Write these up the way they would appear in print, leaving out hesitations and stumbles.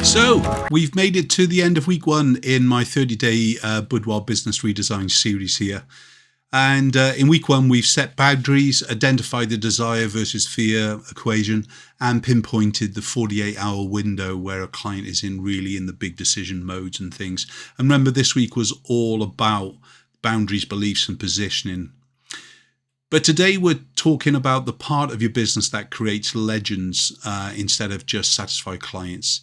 So we've made it to the end of week one in my 30-day Boudoir Business Redesign series here. And in week one, we've set boundaries, identified the desire versus fear equation, and pinpointed the 48-hour window where a client is really in the big decision modes and things. And remember, this week was all about boundaries, beliefs, and positioning. But today we're talking about the part of your business that creates legends instead of just satisfy clients.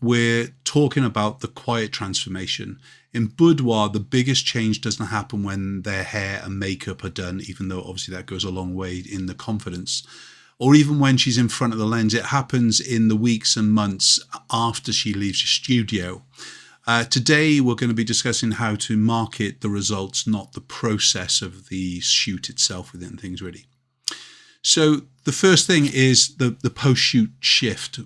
We're talking about the quiet transformation. In boudoir, the biggest change doesn't happen when their hair and makeup are done, even though obviously that goes a long way in the confidence. Or even when she's in front of the lens, it happens in the weeks and months after she leaves the studio. Today, we're going to be discussing how to market the results, not the process of the shoot itself within things really. So the first thing is the post-shoot shift.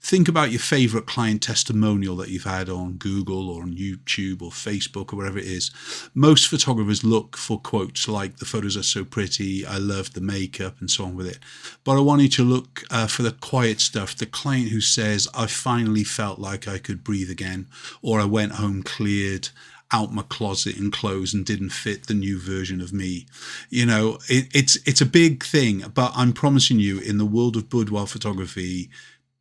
Think about your favorite client testimonial that you've had on Google or on YouTube or Facebook or wherever it is. Most photographers look for quotes like, "The photos are so pretty, I love the makeup," and so on with it. But I want you to look for the quiet stuff, the client who says, "I finally felt like I could breathe again," or "I went home cleared out my closet and clothes and didn't fit the new version of me." You know, it's a big thing, but I'm promising you, in the world of boudoir photography,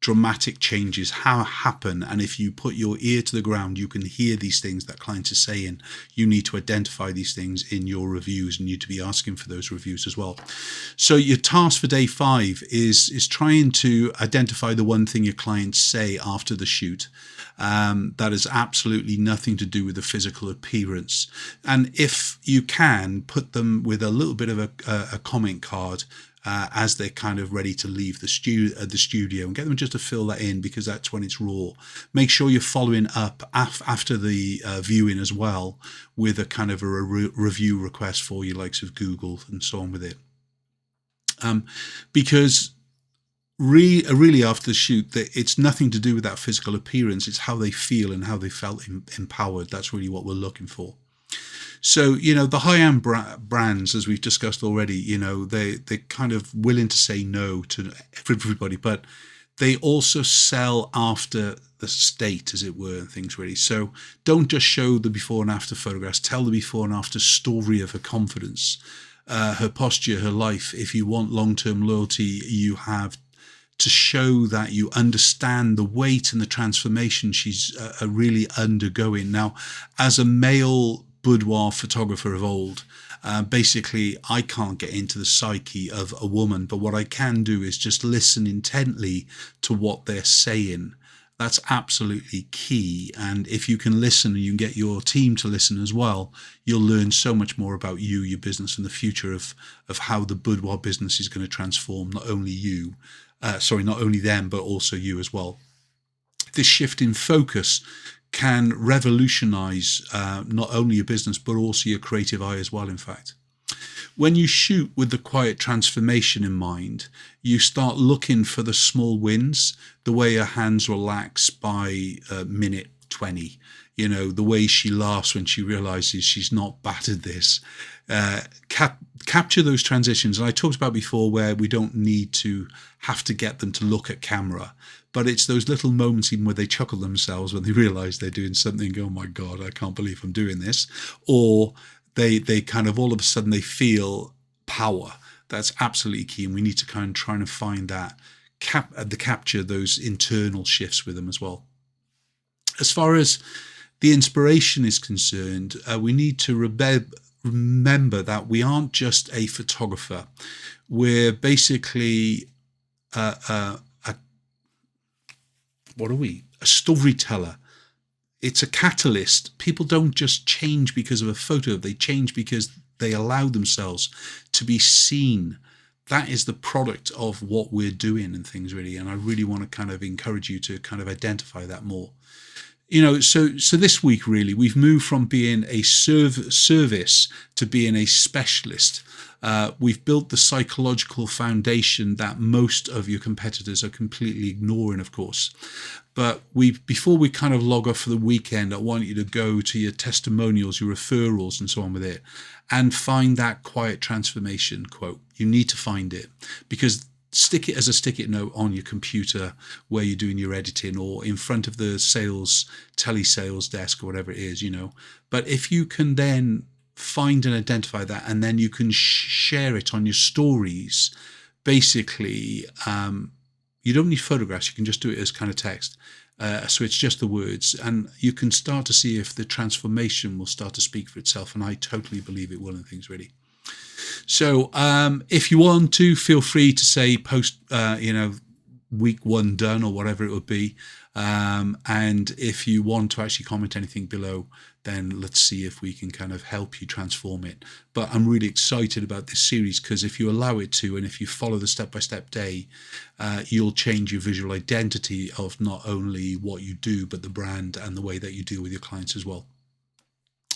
dramatic changes happen. And if you put your ear to the ground, you can hear these things that clients are saying. You need to identify these things in your reviews, and you need to be asking for those reviews as well. So your task for day 5 is trying to identify the one thing your clients say after the shoot. That has absolutely nothing to do with the physical appearance. And if you can, put them with a little bit of a comment card as they're kind of ready to leave the studio, and get them just to fill that in, because that's when it's raw. Make sure you're following up after the viewing as well with a kind of a review request for your likes of Google and so on with it. Because really after the shoot, it's nothing to do with that physical appearance. It's how they feel and how they felt empowered. That's really what we're looking for. So, you know, the high-end brands, as we've discussed already, you know, they're kind of willing to say no to everybody, but they also sell after the state, as it were, and things really. So don't just show the before and after photographs. Tell the before and after story of her confidence, her posture, her life. If you want long-term loyalty, you have to show that you understand the weight and the transformation she's really undergoing. Now, as a male boudoir photographer of old, basically I can't get into the psyche of a woman, but what I can do is just listen intently to what they're saying. That's absolutely key. And if you can listen and you can get your team to listen as well, you'll learn so much more about you, your business, and the future of how the boudoir business is going to transform not only not only them, but also you as well. This shift in focus can revolutionize not only your business, but also your creative eye as well, in fact. When you shoot with the quiet transformation in mind, you start looking for the small wins, the way her hands relax by minute 20, you know, the way she laughs when she realizes she's not battered this. Capture those transitions. And I talked about before where we don't need to have to get them to look at camera, but it's those little moments even where they chuckle themselves when they realize they're doing something. "Oh my God, I can't believe I'm doing this." Or they kind of all of a sudden they feel power. That's absolutely key. And we need to kind of try and find that capture those internal shifts with them as well. As far as the inspiration is concerned, we need to remember that we aren't just a photographer. We're basically a storyteller. It's a catalyst. People don't just change because of a photo. They change because they allow themselves to be seen. That is the product of what we're doing and things really. And I really want to kind of encourage you to kind of identify that more. You know, so this week really, we've moved from being a service to being a specialist. We've built the psychological foundation that most of your competitors are completely ignoring, of course. But before we kind of log off for the weekend, I want you to go to your testimonials, your referrals, and so on with it, and find that quiet transformation quote. You need to find it, because stick it as a stick-it note on your computer where you're doing your editing, or in front of the telesales desk or whatever it is, But if you can then find and identify that, and then you can share it on your stories, basically, you don't need photographs. You can just do it as kind of text. So it's just the words, and you can start to see if the transformation will start to speak for itself. And I totally believe it will in things, really. So if you want to, feel free to say post, week 1 done, or whatever it would be. And if you want to actually comment anything below, then let's see if we can kind of help you transform it. But I'm really excited about this series, because if you allow it to, and if you follow the step-by-step day, you'll change your visual identity of not only what you do, but the brand and the way that you deal with your clients as well.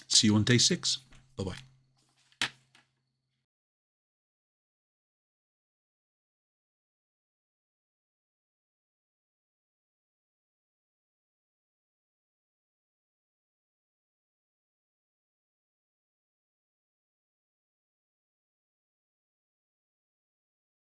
See you on day 6. Bye-bye.